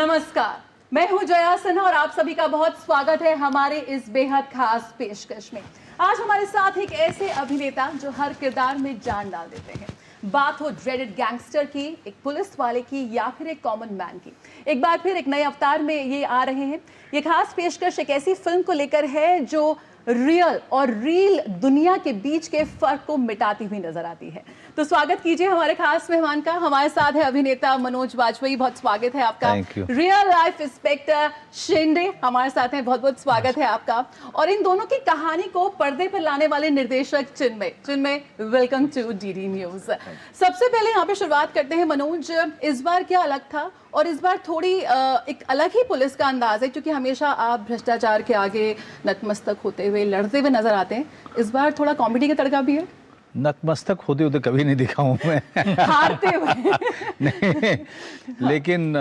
नमस्कार, मैं हूं जया सिन्हा और आप सभी का बहुत स्वागत है हमारे इस बेहद खास पेशकश में। आज हमारे साथ एक ऐसे अभिनेता जो हर किरदार में जान डाल देते हैं। बात हो ड्रेडेड गैंगस्टर की, एक पुलिस वाले की या फिर एक कॉमन मैन की, एक बार फिर एक नए अवतार में ये आ रहे हैं। ये खास पेशकश एक ऐसी फिल्म को लेकर है जो रियल और रील दुनिया के बीच के फर्क को मिटाती हुई नजर आती है। तो स्वागत कीजिए हमारे खास मेहमान का। हमारे साथ है अभिनेता मनोज वाजपेयी, बहुत स्वागत है आपका। रियल लाइफ इंस्पेक्टर शिंदे हमारे साथ हैं, बहुत बहुत स्वागत है आपका। और इन दोनों की कहानी को पर्दे पर लाने वाले निर्देशक चिन्मय, वेलकम टू डीडी न्यूज। सबसे पहले यहाँ पे शुरुआत करते हैं मनोज, इस बार क्या अलग था और इस बार थोड़ी एक अलग ही पुलिस का अंदाज है, क्योंकि हमेशा आप भ्रष्टाचार के आगे नतमस्तक होते हुए लड़ते हुए नजर आते हैं। इस बार थोड़ा कॉमेडी का तड़का भी है। नतमस्तक होते होते कभी नहीं दिखा हूँ मैं हारते हुए नहीं, लेकिन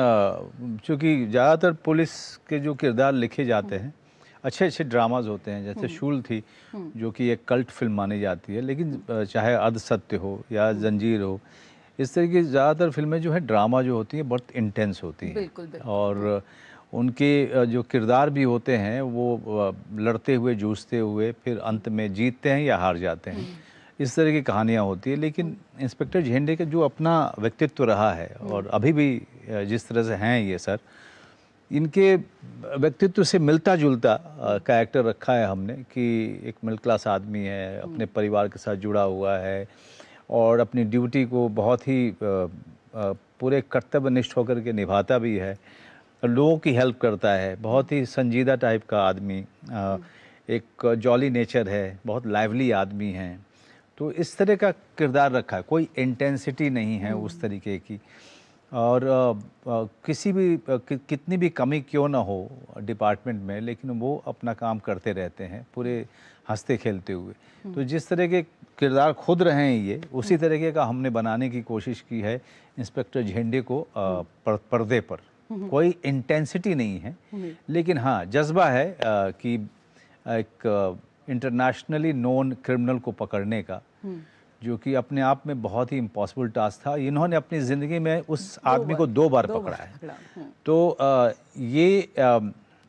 चूंकि ज़्यादातर पुलिस के जो किरदार लिखे जाते हैं अच्छे अच्छे ड्रामाज होते हैं, जैसे शूल थी जो कि एक कल्ट फिल्म मानी जाती है, लेकिन चाहे अर्ध सत्य हो या जंजीर हो, इस तरह की ज़्यादातर फिल्में जो है ड्रामा जो होती है बहुत इंटेंस होती हैं। बिल्कुल। और उनके जो किरदार भी होते हैं वो लड़ते हुए जूझते हुए फिर अंत में जीतते हैं या हार जाते हैं, इस तरह की कहानियाँ होती है। लेकिन इंस्पेक्टर झेंडे का जो अपना व्यक्तित्व रहा है और अभी भी जिस तरह से हैं ये सर, इनके व्यक्तित्व से मिलता जुलता कैरेक्टर रखा है हमने कि एक मिडिल क्लास आदमी है, अपने परिवार के साथ जुड़ा हुआ है और अपनी ड्यूटी को बहुत ही पूरे कर्तव्यनिष्ठ होकर के निभाता भी है, लोगों की हेल्प करता है, बहुत ही संजीदा टाइप का आदमी, एक जॉली नेचर है, बहुत लाइवली आदमी हैं। तो इस तरह का किरदार रखा है, कोई इंटेंसिटी नहीं है उस तरीके की। और किसी भी कितनी भी कमी क्यों ना हो डिपार्टमेंट में, लेकिन वो अपना काम करते रहते हैं पूरे हंसते खेलते हुए। तो जिस तरह के किरदार खुद रहे हैं ये, उसी तरीके का हमने बनाने की कोशिश की है इंस्पेक्टर झेंडे को पर्दे पर। कोई इंटेंसिटी नहीं है, लेकिन हाँ जज्बा है कि एक इंटरनेशनली नोन क्रिमिनल को पकड़ने का, जो कि अपने आप में बहुत ही इम्पॉसिबल टास्क था। इन्होंने अपनी ज़िंदगी में उस आदमी को दो बार पकड़ा है। तो ये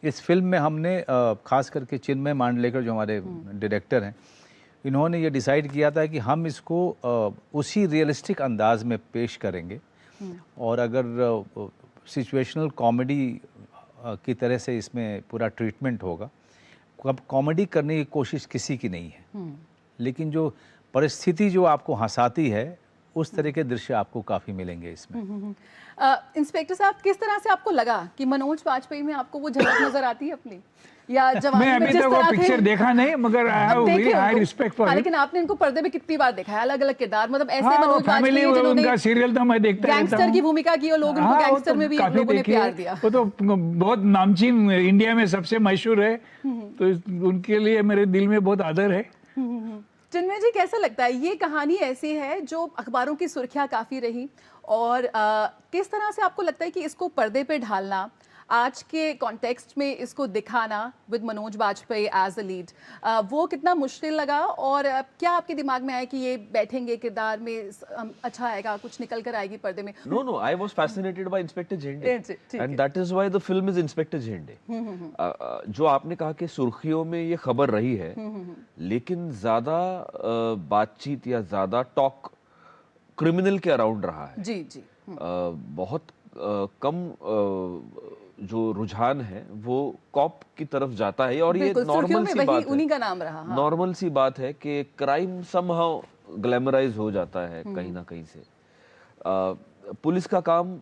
इस फिल्म में हमने खास करके चिन्मय मांडलेकर जो हमारे डायरेक्टर हैं, इन्होंने ये डिसाइड किया था कि हम इसको उसी रियलिस्टिक अंदाज में पेश करेंगे और अगर सिचुएशनल कॉमेडी की तरह से इसमें पूरा ट्रीटमेंट होगा। अब कॉमेडी करने की कोशिश किसी की नहीं है, लेकिन जो परिस्थिति जो आपको हंसाती है उस तरह के दृश्य आपको काफ़ी मिलेंगे इसमें। इंस्पेक्टर साहब, किस तरह से आपको लगा कि मनोज वाजपेयी में आपको वो झलक नजर आती है अपनी, या जवानी मैं में अभी जिस तक तरह वो पिक्चर देखा नहीं, मगर आई रिस्पेक्ट फॉर। लेकिन आपने इनको पर्दे पे कितनी बार देखा है, अलग अलग किरदार, मतलब ऐसे हाँ, मनोज वाजपेयी उनका सीरियल तो मैं देखता रहता हूं, गैंगस्टर की भूमिका की और लोग उनको गैंगस्टर में भी लोगों ने प्यार दिया। वो तो बहुत नामचीन, इंडिया में सबसे मशहूर है, तो उनके लिए मेरे दिल में बहुत आदर है। चिन्मय जी, कैसा लगता है ये कहानी ऐसी है जो अखबारों की सुर्खियां काफी रही, और किस तरह से आपको लगता है कि इसको पर्दे पे ढालना, आज के कॉन्टेक्स्ट में इसको दिखाना with Manoj Vajpayee as a lead, वो कितना मुश्किल लगा, और क्या आपके दिमाग में आया कि ये बैठेंगे किरदार में अच्छा आएगा, कुछ निकल कर आएगी पर्दे में? No, I was fascinated by Inspector Jhende, and that is why the film is Inspector Jhende. जो आपने कहा कि सुर्खियों में ये खबर रही है, लेकिन ज्यादा बातचीत या ज्यादा टॉक क्रिमिनल के अराउंड रहा है। जी। बहुत कम जो रुझान है वो कॉप की तरफ जाता है, और ये नॉर्मल सी बात है, उन्हीं का नाम रहा। हाँ। नॉर्मल सी बात है कि क्राइम समहाउ ग्लैमराइज हो जाता है कहीं ना कहीं से। पुलिस का काम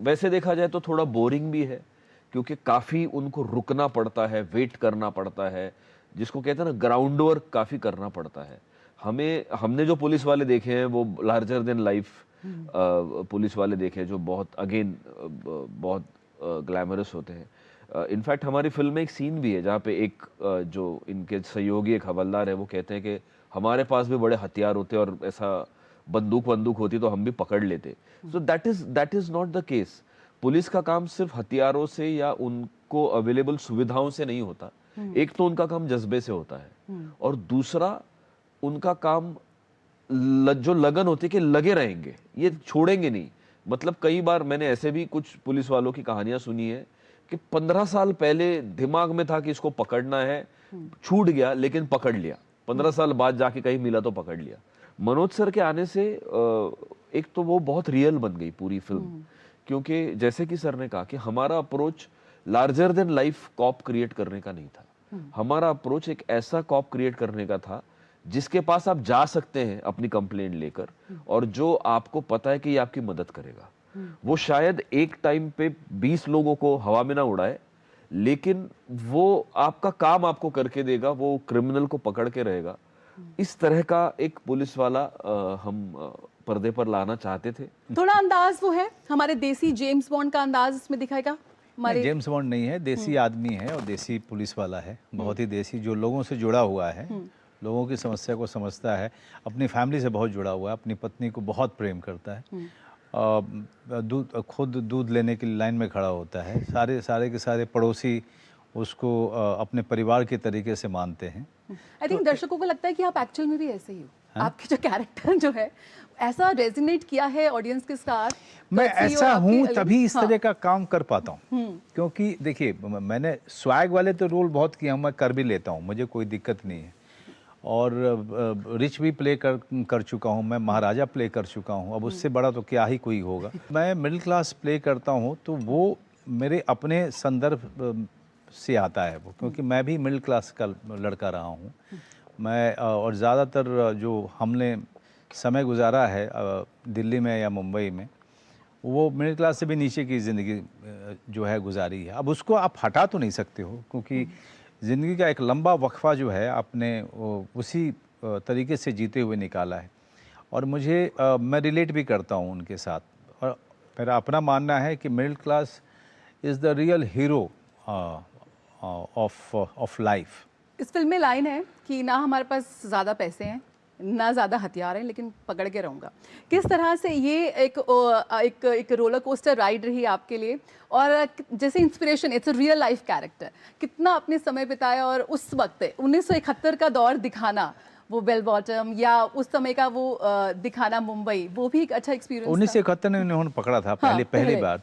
वैसे देखा जाए तो थोड़ा बोरिंग भी है, क्योंकि काफी उनको रुकना पड़ता है, वेट करना पड़ता है, जिसको कहते हैं ना ग्राउंड वर्क काफी करना पड़ता है। हमने जो पुलिस वाले देखे हैं वो लार्जर देन लाइफ पुलिस वाले देखे जो बहुत ग्लैमरस होते हैं। इनफैक्ट हमारी फिल्म में एक सीन भी है जहाँ पे एक जो इनके सहयोगी एक हवलदार है, वो कहते हैं कि हमारे पास भी बड़े हथियार होते और ऐसा बंदूक होती तो हम भी पकड़ लेते। So that is not the case. Police का काम सिर्फ हथियारों से या उनको अवेलेबल सुविधाओं से नहीं होता। एक तो उनका काम जज्बे से होता है, और दूसरा उनका काम जो लगन होती है कि लगे रहेंगे, ये छोड़ेंगे नहीं। मतलब कई बार मैंने ऐसे भी कुछ पुलिस वालों की कहानियां सुनी है कि 15 साल पहले दिमाग में था कि इसको पकड़ना है, छूट गया लेकिन पकड़ लिया, 15 साल बाद जाके कहीं मिला तो पकड़ लिया। मनोज सर के आने से एक तो वो बहुत रियल बन गई पूरी फिल्म, क्योंकि जैसे कि सर ने कहा कि हमारा approach larger than life cop create करने का नहीं था, हमारा अप्रोच एक ऐसा कॉप क्रिएट करने का था जिसके पास आप जा सकते हैं अपनी कंप्लेंट लेकर, और जो आपको पता है कि ये आपकी मदद करेगा। वो शायद एक टाइम पे 20 लोगों को हवा में ना उड़ाए, लेकिन वो आपका काम आपको करके देगा, वो क्रिमिनल को पकड़ के रहेगा। इस तरह का एक पुलिस वाला हम पर्दे पर लाना चाहते थे। थोड़ा अंदाज वो है हमारे देसी जेम्स बॉन्ड का अंदाज इसमें दिखाएगा। नहीं, जेम्स बॉन्ड नहीं है, देसी आदमी है और देसी पुलिस वाला है, बहुत ही देसी, जो लोगों से जुड़ा हुआ है, लोगों की समस्या को समझता है, अपनी फैमिली से बहुत जुड़ा हुआ है, अपनी पत्नी को बहुत प्रेम करता है, खुद दूध लेने की लाइन में खड़ा होता है, सारे के सारे पड़ोसी उसको अपने परिवार के तरीके से मानते हैं। आई थिंक दर्शकों को लगता है कि आप एक्चुअल में भी ऐसे ही हो। आपके जो कैरेक्टर जो है ऐसा रेजोनेट किया है ऑडियंस के साथ। मैं ऐसा हूँ तभी इस तरह का काम कर पाता हूँ, क्योंकि देखिए मैंने स्वैग वाले तो रोल बहुत किया, मैं कर भी लेता हूँ, मुझे कोई दिक्कत नहीं है, और रिच भी प्ले कर चुका हूँ, मैं महाराजा प्ले कर चुका हूँ, अब उससे बड़ा तो क्या ही कोई होगा। मैं मिडिल क्लास प्ले करता हूँ तो वो मेरे अपने संदर्भ से आता है वो, क्योंकि मैं भी मिडिल क्लास का लड़का रहा हूँ मैं, और ज़्यादातर जो हमने समय गुजारा है दिल्ली में या मुंबई में, वो मिडिल क्लास से भी नीचे की ज़िंदगी जो है गुजारी है। अब उसको आप हटा तो नहीं सकते हो, क्योंकि ज़िंदगी का एक लंबा वक्फा जो है आपने उसी तरीके से जीते हुए निकाला है, और मुझे मैं रिलेट भी करता हूँ उनके साथ, और मेरा अपना मानना है कि middle class is the real hero of life. इस फिल्म में लाइन है कि ना हमारे पास ज़्यादा पैसे हैं ना ज़्यादा हथियार हैं, लेकिन पकड़ के रहूँगा। किस तरह से ये एक रोलर कोस्टर राइड रही आपके लिए, और जैसे inspiration, it's a real life character, कितना अपने समय बिताया, और उस वक्त 1971 का दौर दिखाना, वो बेल बॉटम या उस समय का वो दिखाना मुंबई, वो भी एक अच्छा एक्सपीरियंस। 1971 में उन्होंने पकड़ा था पहली बार,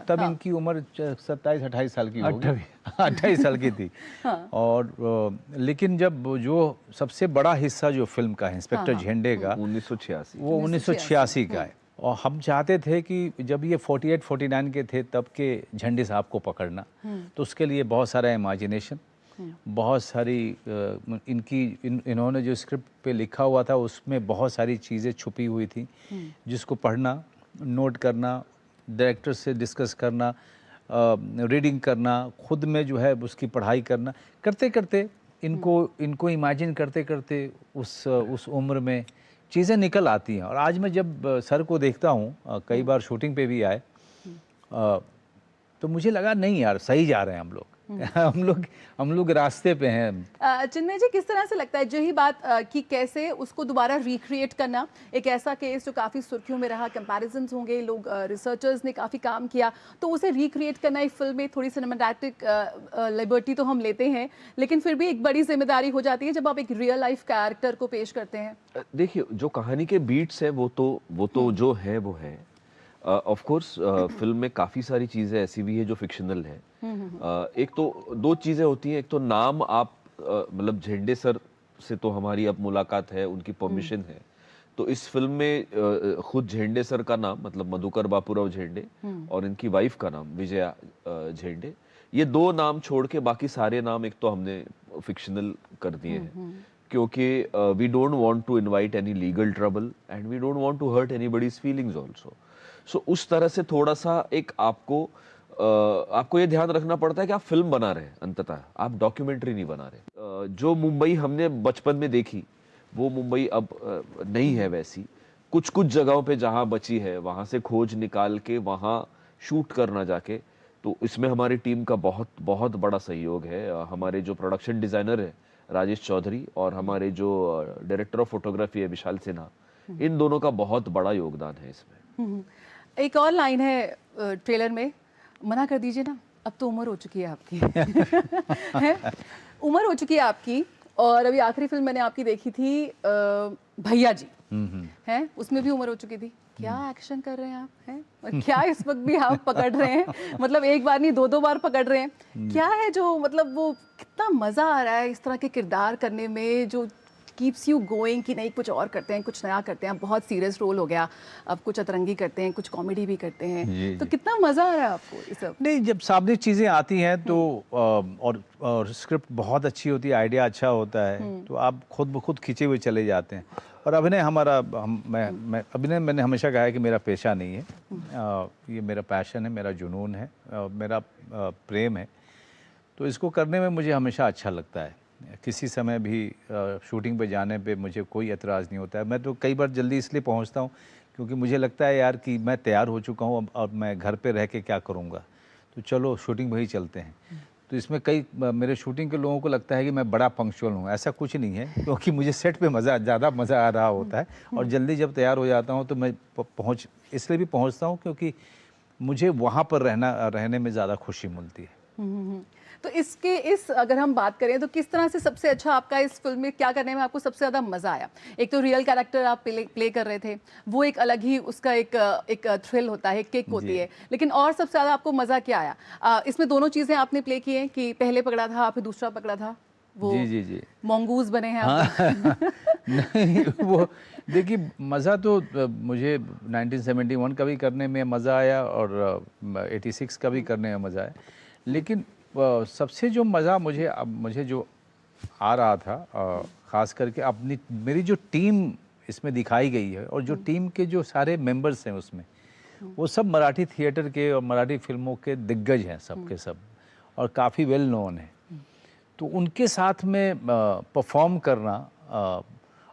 तब इनकी उम्र 27-28 साल की होगी, 28 साल की थी। और लेकिन जब जो सबसे बड़ा हिस्सा जो फिल्म का है इंस्पेक्टर झेंडे का 1986, वो 1986 का है, और हम चाहते थे कि जब ये 48-49 के थे तब के झंडे साहब को पकड़ना, तो उसके लिए बहुत सारा इमेजिनेशन, बहुत सारी इन्होंने जो स्क्रिप्ट पे लिखा हुआ था उसमें बहुत सारी चीज़ें छुपी हुई थी, जिसको पढ़ना, नोट करना, डायरेक्टर से डिस्कस करना, रीडिंग करना, खुद में जो है उसकी पढ़ाई करना, करते करते इनको इमेजिन करते करते उस उम्र में चीज़ें निकल आती हैं। और आज मैं जब सर को देखता हूँ, कई बार शूटिंग पे भी आए, तो मुझे लगा नहीं यार सही जा रहे हैं हम लोग, हम लोग रास्ते पे हैं। चिन्मय जी, किस तरह से लगता है जो ही बात कि कैसे उसको दोबारा रिक्रिएट करना, एक ऐसा केस जो काफ़ी सुर्खियों में रहा, कंपैरिजंस होंगे, लोग रिसर्चर्स ने काफ़ी काम किया, तो उसे रिक्रिएट करना एक फिल्म में थोड़ी सिनेमैटिक लिबर्टी तो हम लेते हैं, लेकिन फिर भी एक बड़ी जिम्मेदारी हो जाती है जब आप एक रियल लाइफ कैरेक्टर को पेश करते हैं। देखिए, जो कहानी के बीट्स है वो तो जो है वो है। ऑफ कोर्स फिल्म में काफ़ी सारी चीज़ें ऐसी भी है जो फिक्शनल है। एक तो दो चीज़ें होती हैं, एक तो नाम आप मतलब झेंडे सर से तो हमारी अब मुलाकात है, उनकी परमिशन है, तो इस फिल्म में खुद झेंडे सर का नाम मतलब मधुकर बापूराव झेंडे और इनकी वाइफ का नाम विजया झेंडे, ये दो नाम छोड़ के बाकी सारे नाम एक तो हमने फिक्शनल कर दिए हैं, क्योंकि we don't want to invite any legal trouble and we don't want to hurt anybody's feelings also. So उस तरह से थोड़ा सा एक आपको ये ध्यान रखना पड़ता है कि आप फिल्म बना रहे हैं, अंततः आप डॉक्यूमेंट्री नहीं बना रहे। जो मुंबई हमने बचपन में देखी वो मुंबई अब नहीं है वैसी। कुछ कुछ जगहों पे जहां बची है वहां से खोज निकाल के वहां शूट करना जाके, तो इसमें हमारी टीम का बहुत बहुत बड़ा सहयोग है। हमारे जो प्रोडक्शन डिजाइनर है राजेश चौधरी और हमारे जो डायरेक्टर ऑफ फोटोग्राफी है विशाल सिन्हा, इन दोनों का बहुत बड़ा योगदान है इसमें। एक और लाइन है ट्रेलर में, मना कर दीजिए ना, अब तो उम्र हो चुकी है आपकी है? उम्र हो चुकी है आपकी, और अभी आखिरी फिल्म मैंने आपकी देखी थी भैया जी, है, उसमें भी उम्र हो चुकी थी। क्या एक्शन कर रहे हैं आप, हैं? और क्या इस वक्त भी आप पकड़ रहे हैं, मतलब एक बार नहीं दो बार पकड़ रहे हैं, क्या है जो मतलब वो कितना मज़ा आ रहा है इस तरह के किरदार करने में जो कीप्स यू गोइंग कि नहीं कुछ और करते हैं, कुछ नया करते हैं, बहुत सीरियस रोल हो गया, अब कुछ अतरंगी करते हैं, कुछ कॉमेडी भी करते हैं, तो कितना मज़ा आ रहा है आपको ये सब? नहीं, जब सामने चीज़ें आती हैं तो और स्क्रिप्ट बहुत अच्छी होती है, आइडिया अच्छा होता है, तो आप खुद ब खुद खींचे हुए चले जाते हैं। और अभिनय हमारा मैं अभिनय मैंने हमेशा कहा है कि मेरा पेशा नहीं है, ये मेरा पैशन है, मेरा जुनून है, मेरा प्रेम है, तो इसको करने में मुझे हमेशा अच्छा लगता है। किसी समय भी शूटिंग पे जाने पे मुझे कोई एतराज़ नहीं होता है। मैं तो कई बार जल्दी इसलिए पहुंचता हूं क्योंकि मुझे लगता है यार कि मैं तैयार हो चुका हूं, अब मैं घर पे रह के क्या करूंगा, तो चलो शूटिंग पे ही चलते हैं। तो इसमें कई मेरे शूटिंग के लोगों को लगता है कि मैं बड़ा पंक्चुअल हूँ, ऐसा कुछ नहीं है, क्योंकि मुझे सेट पे ज़्यादा मज़ा आ रहा होता है और जल्दी जब तैयार हो जाता हूँ तो मैं इसलिए भी पहुँचता हूँ क्योंकि मुझे वहाँ पर रहने में ज़्यादा खुशी मिलती है। तो इस अगर हम बात करें तो किस तरह से सबसे अच्छा आपका इस फिल्म में क्या करने में आपको सबसे ज़्यादा मज़ा आया? एक तो रियल कैरेक्टर आप प्ले कर रहे थे, वो एक अलग ही उसका एक थ्रिल होता है, किक होती है, लेकिन और सबसे ज़्यादा आपको मज़ा क्या आया? इसमें दोनों चीज़ें आपने प्ले की हैं कि पहले पकड़ा था फिर दूसरा पकड़ा था, वो जी मोंगूज बने हैं आप? नहीं, वो देखिए मज़ा तो मुझे 1971 का भी करने में मज़ा आया और 86 का भी करने में मज़ा आया, लेकिन सबसे जो मज़ा मुझे जो आ रहा था, ख़ास करके मेरी जो टीम इसमें दिखाई गई है और जो टीम के जो सारे मेंबर्स हैं उसमें, वो सब मराठी थिएटर के और मराठी फिल्मों के दिग्गज हैं, सब के सब, और काफ़ी वेल नोन हैं। तो उनके साथ में परफॉर्म करना,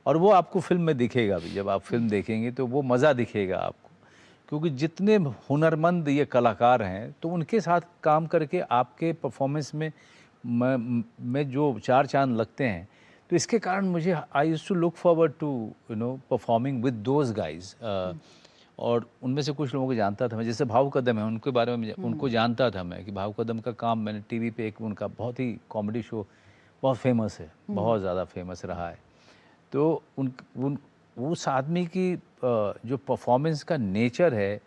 और वो आपको फिल्म में दिखेगा भी, जब आप फिल्म देखेंगे तो वो मज़ा दिखेगा आपको, क्योंकि जितने हुनरमंद ये कलाकार हैं तो उनके साथ काम करके आपके परफॉर्मेंस में जो चार चांद लगते हैं, तो इसके कारण मुझे I used to look forward to performing with those guys. और उनमें से कुछ लोगों को जानता था मैं, जैसे भाव कदम है, उनके बारे में उनको जानता था मैं कि भाव कदम का काम मैंने टीवी पे एक उनका बहुत ही कॉमेडी शो बहुत फेमस है, बहुत ज़्यादा फेमस रहा है। तो उस आदमी की जो परफॉर्मेंस का नेचर है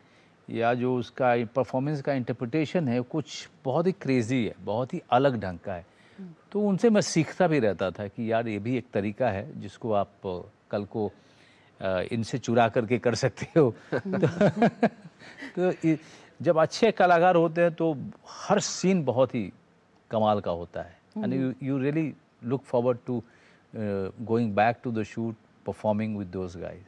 या जो उसका परफॉर्मेंस का इंटरप्रिटेशन है, कुछ बहुत ही क्रेज़ी है, बहुत ही अलग ढंग का है। तो उनसे मैं सीखता भी रहता था कि यार ये भी एक तरीका है जिसको आप कल को इनसे चुरा करके कर सकते हो। तो जब अच्छे कलाकार होते हैं तो हर सीन बहुत ही कमाल का होता है, and you really look forward to going back to the shoot, performing with those guys.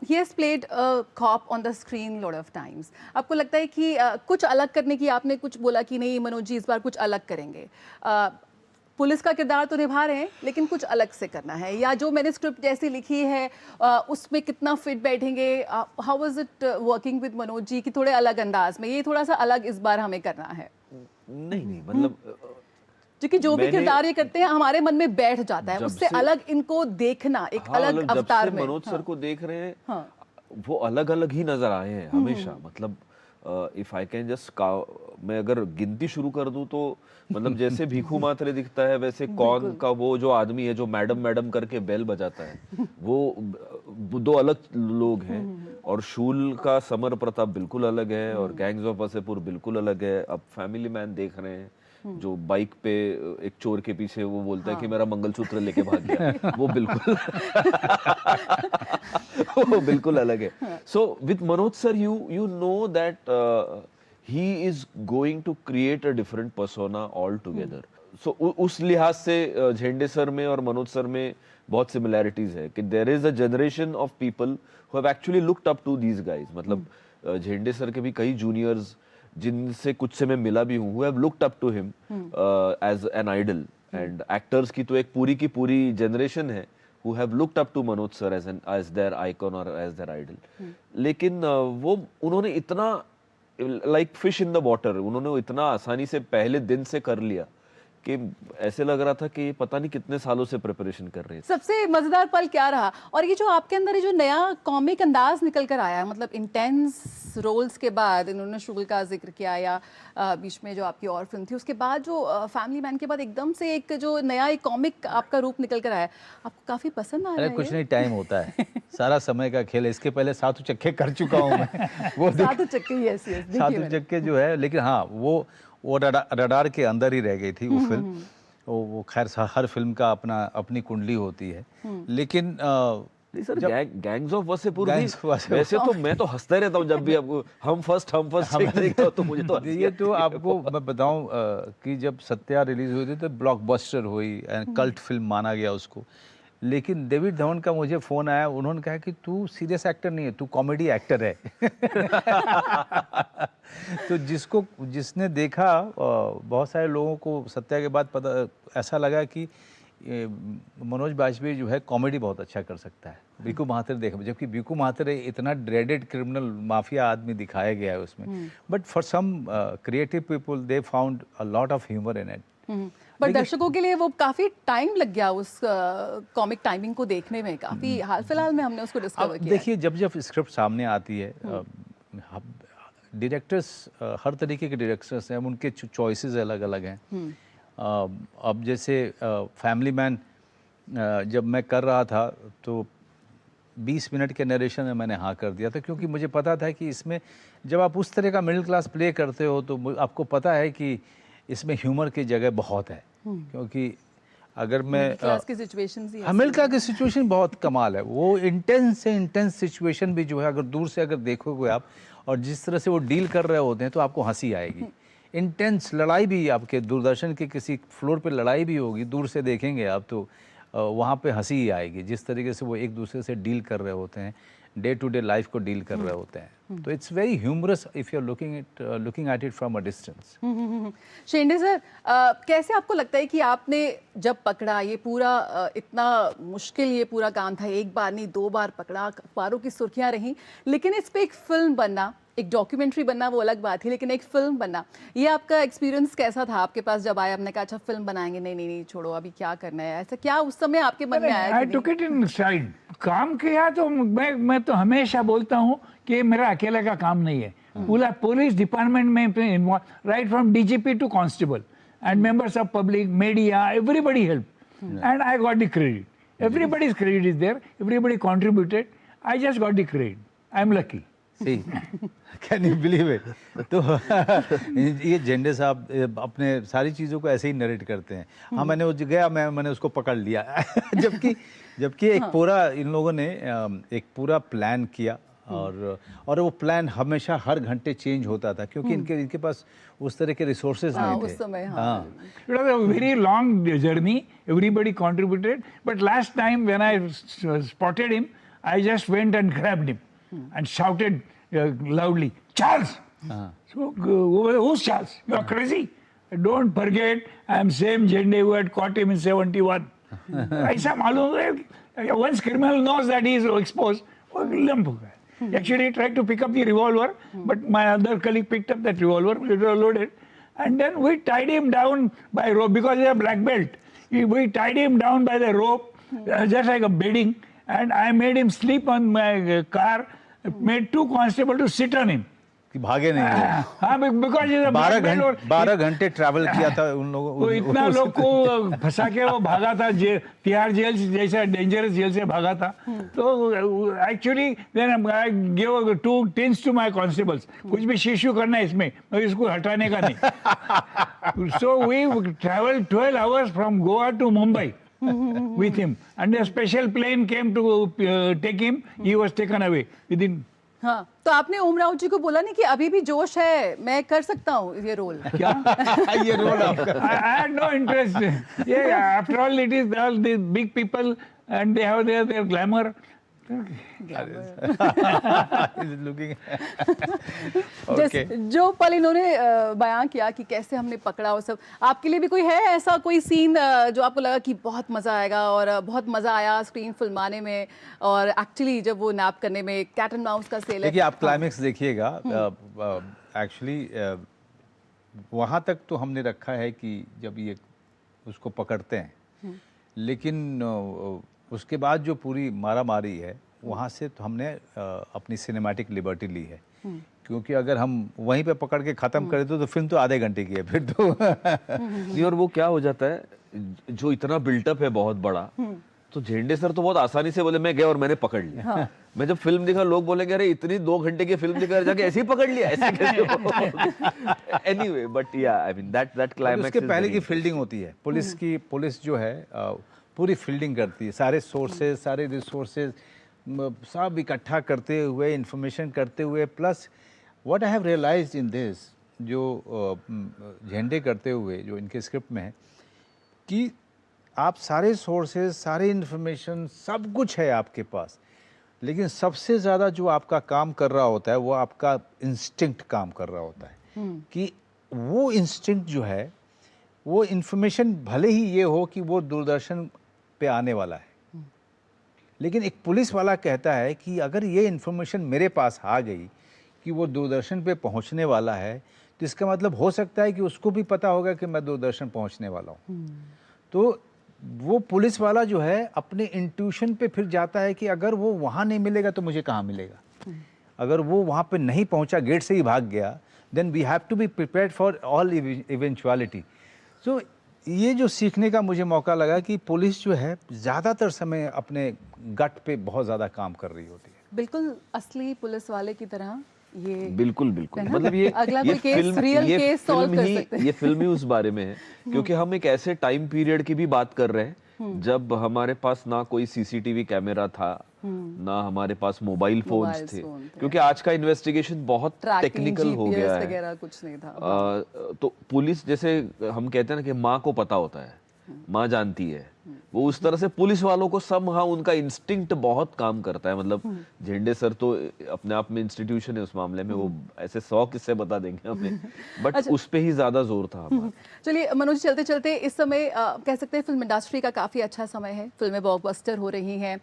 He has played a cop on the screen lot of times. आपको लगता है कि कुछ अलग करने की, आपने कुछ बोला कि नहीं मनोज जी इस बार कुछ अलग करेंगे, पुलिस का किरदार तो निभा रहे हैं लेकिन कुछ अलग से करना है, या जो मैंने स्क्रिप्ट जैसी लिखी है उसमें कितना फिट बैठेंगे? How was it working with Manoj ji कि थोड़े अलग अंदाज में, ये थोड़ा सा अलग इस बार हमें करना है? नहीं मतलब क्योंकि जो भी किरदार ये करते हैं हमारे मन में बैठ जाता है, उससे अलग इनको देखना एक अलग अवतार में। मनोज सर को देख रहे हैं, वो अलग अलग ही नजर आए हैं हमेशा। मतलब इफ आई कैन जस्ट, मैं अगर गिनती शुरू कर दूं तो मतलब जैसे भीखू मात्रे दिखता है वैसे कौन का वो जो आदमी है जो मैडम मैडम करके बेल बजाता है, वो दो अलग लोग हैं। और शूल का समर प्रताप बिल्कुल अलग है और गैंग्स ऑफ वासेपुर बिल्कुल अलग है। अब फैमिली मैन देख रहे हैं, जो बाइक पे एक चोर के पीछे वो बोलता है कि मेरा मंगलसूत्र लेके भाग गया, वो बिल्कुल वो बिल्कुल अलग है। So with Manoj sir you know that he is going to create a different persona altogether. So उस लिहाज से झेंडे सर में और मनोज सर में बहुत सिमिलैरिटीज है कि there is a generation of people who have actually looked up to these guys. मतलब झेंडे सर के भी कई जूनियर्स जिनसे कुछ से मैं मिला भी हूँ, who have looked up to him as an idol, and actors की तो एक पूरी की पूरी जनरेशन है who have looked up to Manoj sir as their icon or as their idol। लेकिन वो उन्होंने इतना like fish in the water, उन्होंने इतना आसानी से पहले दिन से कर लिया कि ऐसे लग रहा था कि पता नहीं कितने सालों से प्रिपरेशन कर रहे थे। सबसे मजेदार पल क्या रहा, और ये जो आपके अंदर ये जो नया कॉमिक अंदाज निकल कर आया, मतलब इंटेंस रोल्स के बाद इन्होंने शुगल का जिक्र किया, या बीच में जो आपकी और फिल्म थी, उसके बाद जो फैमिली मैन के बाद एकदम से एक जो नया एक कॉमिक आपका रूप निकल कर आया, आपको काफी पसंद आया? अरे कुछ नहीं, टाइम होता है, सारा समय का खेल है। इसके पहले सातों चक्के कर चुका हूँ मैं। वो सातों चक्के, यस यस, सातों चक्के जो है, लेकिन हाँ वो रडार के अंदर ही रह गई थी वो फिल्म। वो खैर हर फिल्म का अपनी कुंडली होती है, लेकिन नहीं सर, गैंग्स ऑफ वसेपुर भी गैंग्स ऑफ वसेपुर। वैसे तो मैं तो हंसते रहता हूँ जब भी आपको हम फर्स्ट देखता हूँ, तो मुझे तो ये तो आपको मैं बताऊं कि जब सत्या रिलीज हुई थी तो ब्लॉकबस्टर हुई, कल्ट फिल्म माना गया उसको। लेकिन डेविड धवन का मुझे फ़ोन आया, उन्होंने कहा कि तू सीरियस एक्टर नहीं है, तू कॉमेडी एक्टर है। तो जिसने देखा, बहुत सारे लोगों को सत्या के बाद पता ऐसा लगा कि मनोज बाजपेयी जो है कॉमेडी बहुत अच्छा कर सकता है। बीकू महातर देखा, जबकि बीकू महातर इतना ड्रेडेड क्रिमिनल माफिया आदमी दिखाया गया है उसमें, but for some creative people they found a lot of humour in it. But दर्शकों के लिए वो काफी टाइम लग गया उस कॉमिक टाइमिंग को देखने में, काफी हाल फिलहाल में हमने उसको डिस्कवर किया। देखिए, जब स्क्रिप्ट सामने आती है, डायरेक्टर्स हर तरीके के डायरेक्टर्स हैं, उनके चॉइसेस अलग अलग हैं। अब जैसे फैमिली मैन जब मैं कर रहा था तो 20 मिनट के नरेशन में मैंने हाँ कर दिया था, क्योंकि मुझे पता था कि इसमें जब आप उस तरह का मिडिल क्लास प्ले करते हो तो आपको पता है कि इसमें ह्यूमर की जगह बहुत है। क्योंकि अगर मैं मिडिल क्लास की सिचुएशन बहुत कमाल है, वो इंटेंस से इंटेंस सिचुएशन भी जो है, अगर दूर से अगर देखोगे आप और जिस तरह से वो डील कर रहे होते हैं तो आपको हंसी आएगी। इंटेंस लड़ाई भी, आपके दूरदर्शन के किसी फ्लोर पे लड़ाई भी होगी, दूर से देखेंगे आप तो वहाँ पे हंसी ही आएगी, जिस तरीके से वो एक दूसरे से डील कर रहे होते हैं, डे टू डे लाइफ को डील कर रहे होते हैं। तो it's very humorous if you are looking at it from a distance. Shende sir, कैसे आपको लगता है कि आपने जब पकड़ा ये पूरा इतना मुश्किल ये पूरा काम था, एक बार नहीं 2 बार पकड़ा, अखबारों की सुर्खियां रहीं, लेकिन इस पे एक फिल्म बनना, एक डॉक्यूमेंट्री बनना वो अलग बात है, लेकिन एक फिल्म बनना, ये आपका एक्सपीरियंस कैसा था? आपके पास जब आया, हमने कहा अच्छा फिल्म बनाएंगे, नहीं नहीं नहीं छोड़ो अभी क्या करना है, ऐसा क्या उस समय आपके मन में आया? आई टुक इट इन साइड। काम किया तो मैं तो हमेशा बोलता हूँ कि मेरा अकेले का काम नहीं है, पूरा पुलिस डिपार्टमेंट में involve, right from DGP to constable and members of public, media, everybody help and I got the credit. Everybody's credit is there, everybody contributed, I just got the credit. I'm lucky. See, can you believe it? तो ये झंडे साहब अपने सारी चीज़ों को ऐसे ही narrate करते हैं। हाँ, मैंने गया, मैंने उसको पकड़ लिया। जबकि एक पूरा इन लोगों ने एक पूरा प्लान किया, और वो प्लान हमेशा हर घंटे चेंज होता था, क्योंकि इनके पास उस तरह के रिसोर्सेज नहीं थे उस समय। हाँ, It was a very long journey. Everybody contributed, but last time when I spotted him, I just went and grabbed him and shouted loudly, "Charles!" So who's Charles? You are crazy. Don't forget, I am same Jende who had caught him in 71. ऐसा मालूम है, once criminal knows that he is exposed, वो lump हो गया. Actually, he tried to pick up the revolver, but my other colleague picked up that revolver, it was loaded, and then we tied him down by rope because he had a black belt. We tied him down by the rope, just like a bedding, and I made him sleep on my car, made 2 constables to sit on him. कि भागे नहीं। हाँ, because he's a black belt. 12 घंटे travel किया था उन लोगों। वो इतना लोग को फंसा के वो भागा था, तिहाड़ जेल जैसा डेंजरस जेल से भागा था। तो actually then I give 2 tins to my constables, कुछ भी शीशु करना है इसमें, मैं इसको हटाने का नहीं। So we traveled 12 hours from Goa to Mumbai with him, and a special plane came to take him. He was taken away within. हाँ, तो आपने ओमराव जी को बोला नहीं कि अभी भी जोश है, मैं कर सकता हूँ ये रोल? क्या? ये रोल आपका? I had no interest. Yeah, after all, it is all the big people, and they have their glamour. जो पल इन्होंने बयां किया कि कैसे हमने पकड़ा वो सब, आपके लिए भी कोई है ऐसा कोई सीन जो आपको लगा कि बहुत मजा आएगा और बहुत मजा आया स्क्रीन फिल्माने में और एक्चुअली जब वो नैप करने में? कैट एंड माउस का सेल है। देखिए, आप क्लाइमेक्स देखिएगा, एक्चुअली वहाँ तक तो हमने रखा है कि जब ये उसको पकड़ते हैं, लेकिन उसके बाद जो पूरी मारा मारी है वहाँ से तो हमने अपनी सिनेमैटिक लिबर्टी ली है, क्योंकि अगर हम वहीं पे पकड़ के ख़त्म कर देते तो फिल्म तो आधे घंटे की है फिर तो। नहीं, और वो क्या हो जाता है, जो इतना बिल्टअप है बहुत बड़ा, तो झेंडे सर तो बहुत आसानी से बोले मैं गया और मैंने पकड़ लिया। हाँ। मैं जब फिल्म देखा लोग बोलेंगे अरे इतनी 2 घंटे की फिल्म देखा जाके ऐसे ही पकड़ लिया, ऐसे कैसे? एनीवे, बट या आई मीन दैट क्लाइमैक्स। उसके पहले की फील्डिंग होती है पुलिस की, पुलिस जो है पूरी फील्डिंग करती है, सारे सोर्सेज सारे रिसोर्सेज सब इकट्ठा करते हुए, इंफॉर्मेशन करते हुए, plus what I have realised in this, जो झंडे करते हुए जो इनके स्क्रिप्ट में है कि आप सारे सोर्सेज सारे इन्फॉर्मेशन सब कुछ है आपके पास, लेकिन सबसे ज़्यादा जो आपका काम कर रहा होता है वो आपका इंस्टिंक्ट काम कर रहा होता है कि वो इंस्टिंक्ट जो है वो इन्फॉर्मेशन भले ही ये हो कि वो दूरदर्शन पे आने वाला है, लेकिन एक पुलिस वाला कहता है कि अगर ये इन्फॉर्मेशन मेरे पास आ गई कि वो दूरदर्शन पे पहुंचने वाला है, तो इसका मतलब हो सकता है कि उसको भी पता होगा कि मैं दूरदर्शन पहुंचने वाला हूँ। तो वो पुलिस वाला जो है अपने इंट्यूशन पे फिर जाता है कि अगर वो वहाँ नहीं मिलेगा तो मुझे कहाँ मिलेगा, अगर वो वहाँ पे नहीं पहुँचा, गेट से ही भाग गया, then we have to be prepared for all eventuality. So ये जो सीखने का मुझे मौका लगा कि पुलिस जो है ज़्यादातर समय अपने गट पे बहुत ज़्यादा काम कर रही होती है। बिल्कुल असली पुलिस वाले की तरह ये बिल्कुल मतलब ये अगला कोई केस, रियल केस सॉल्व कर सकते हैं। ये फिल्म ही उस बारे में है, क्योंकि हम एक ऐसे टाइम पीरियड की भी बात कर रहे हैं जब हमारे पास ना कोई सीसीटीवी कैमरा था, ना हमारे पास मोबाइल फोन्स थे, क्योंकि आज का इन्वेस्टिगेशन बहुत टेक्निकल हो गया है वगैरह कुछ नहीं था। तो पुलिस, जैसे हम कहते हैं ना कि माँ को पता होता है, माँ जानती है, वो उस तरह से पुलिस वालों को somehow उनका इंस्टिंक्ट बहुत काम करता है। मतलब झेंडे सर तो अपने आप में इंस्टीट्यूशन है उस मामले में, वो ऐसे 100 किस्से बता देंगे हमें, बट अच्छा। उस पे ही ज्यादा जोर था हमारा। चलिए मनोज, चलते चलते इस समय कह सकते हैं फिल्म इंडस्ट्री का काफ़ी अच्छा समय है, फिल्में ब्लॉकबस्टर हो रही हैं,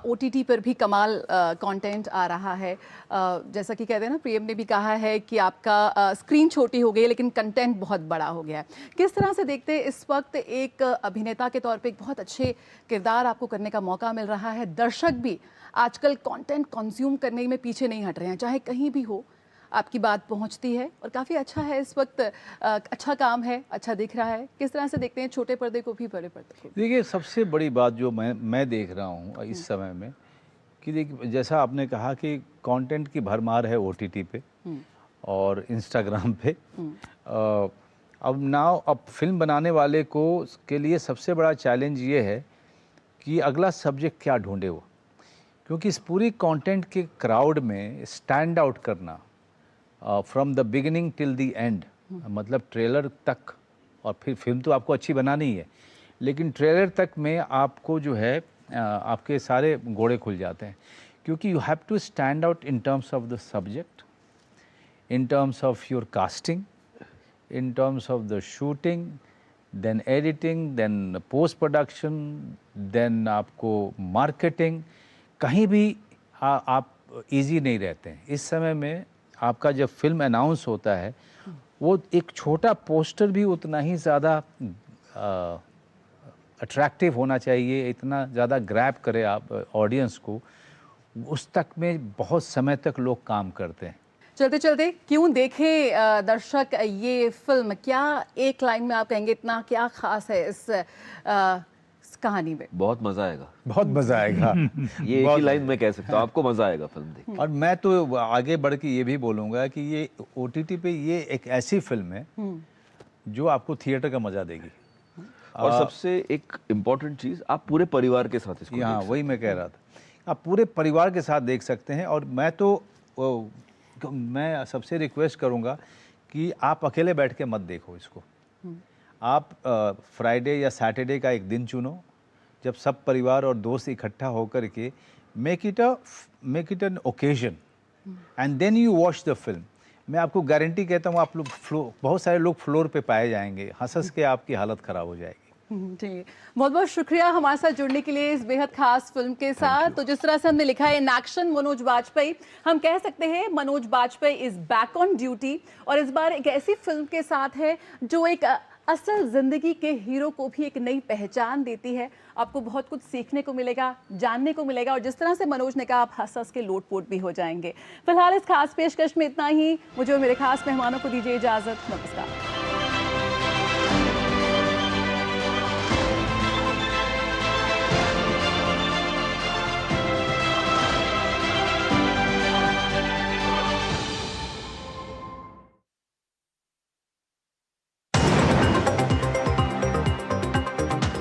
OTT पर भी कमाल कंटेंट आ रहा है। जैसा कि कहते हैं ना, प्रियम ने भी कहा है कि आपका स्क्रीन छोटी हो गई है लेकिन कंटेंट बहुत बड़ा हो गया है। किस तरह से देखते हैं इस वक्त एक अभिनेता के तौर पे एक बहुत अच्छे किरदार आपको करने का मौका मिल रहा है, दर्शक भी आजकल कंटेंट कंज्यूम करने में पीछे नहीं हट रहे हैं, चाहे कहीं भी हो आपकी बात पहुंचती है और काफ़ी अच्छा है इस वक्त, अच्छा काम है, अच्छा दिख रहा है। किस तरह से देखते हैं छोटे पर्दे को भी बड़े पर्दे को? देखिए, सबसे बड़ी बात जो मैं देख रहा हूँ इस समय में कि देखिए, जैसा आपने कहा कि कंटेंट की भरमार है OTT पे और इंस्टाग्राम पे। अब फिल्म बनाने वाले को के लिए सबसे बड़ा चैलेंज ये है कि अगला सब्जेक्ट क्या ढूंढे वो, क्योंकि इस पूरी कंटेंट के क्राउड में स्टैंड आउट करना from the beginning till the end, मतलब ट्रेलर तक, और फिर फिल्म तो आपको अच्छी बनानी ही है, लेकिन ट्रेलर तक में आपको जो है आपके सारे घोड़े खुल जाते हैं, क्योंकि you have to stand out in terms of the subject, in terms of your casting, in terms of the shooting, then editing, then post production, then आपको marketing, कहीं भी आप easy नहीं रहते हैं। इस समय में आपका जब फिल्म अनाउंस होता है, वो एक छोटा पोस्टर भी उतना ही ज़्यादा अट्रैक्टिव होना चाहिए, इतना ज़्यादा ग्रैब करे आप ऑडियंस को, उस तक में बहुत समय तक लोग काम करते हैं। चलते चलते क्यों देखें दर्शक ये फिल्म, क्या एक लाइन में आप कहेंगे इतना क्या खास है इस कहानी में? बहुत मजा आएगा, बहुत मज़ा आएगा। ये एक ही लाइन में कह सकता हूँ, आपको मजा आएगा फिल्म देख। और मैं तो आगे बढ़ के ये भी बोलूँगा कि ये OTT पे ये एक ऐसी फिल्म है जो आपको थिएटर का मज़ा देगी। और सबसे एक इम्पोर्टेंट चीज, आप पूरे परिवार के साथ इसको हाँ, देख वही मैं कह रहा था, आप पूरे परिवार के साथ देख सकते हैं। और मैं सबसे रिक्वेस्ट करूंगा कि आप अकेले बैठ के मत देखो इसको। आप फ्राइडे या सैटरडे का एक दिन चुनो जब सब परिवार और दोस्त इकट्ठा होकर के make it an occasion and then you watch the film. मैं आपको गारंटी कहता हूँ, आप लोग बहुत सारे लोग फ्लोर पे पाए जाएंगे, हंस के आपकी हालत ख़राब हो जाएगी। जी, बहुत बहुत शुक्रिया हमारे साथ जुड़ने के लिए इस बेहद खास फिल्म के साथ। तो जिस तरह से हमने लिखा है इन एक्शन मनोज बाजपेयी, हम कह सकते हैं Manoj Bajpayee is back on duty, और इस बार एक ऐसी फिल्म के साथ है जो एक असल जिंदगी के हीरो को भी एक नई पहचान देती है। आपको बहुत कुछ सीखने को मिलेगा, जानने को मिलेगा, और जिस तरह से मनोज ने कहा, आप हंस हंस के लोटपोट भी हो जाएंगे। फिलहाल इस खास पेशकश में इतना ही। मुझे और मेरे खास मेहमानों को दीजिए इजाजत। नमस्कार।